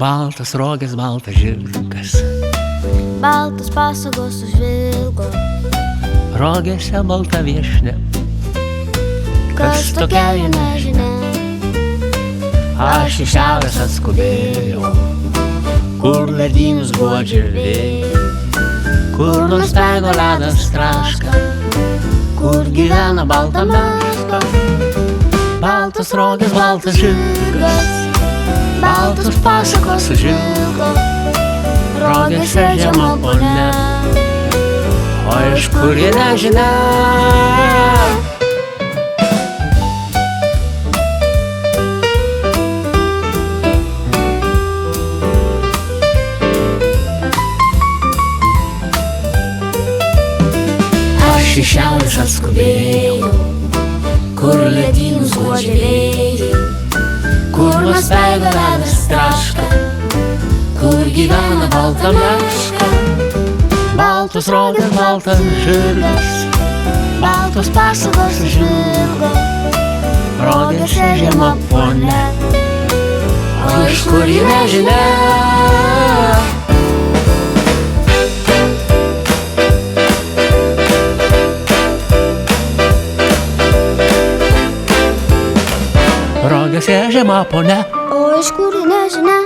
Baltas rogės, baltas žirgas, baltas pasagos užvilgo. rogėse balta viešne. Kas tokia ji nežinia? Aš iš šiaurės atskubėjau, kur ledynus guodžia vėjai, kur nuspeigo ledas traška, kur gyvena balta meška. Baltas rogės, baltas žirgas, baltas pasakos užilgo, rogėse žema ponia, o iš kur ji nežinia. Aš iš šiaurės atskubėjau, kur ledynus guodžia vėjai, kur nuspeigo ledas traška, kur gyvena balta meška. Baltos rogės, baltas žirgas, baltos pasagos užilgo, rogėse žema ponia, o iš kur ji nežinia. Rogėse žema ponia, O iš kur ji nežinia?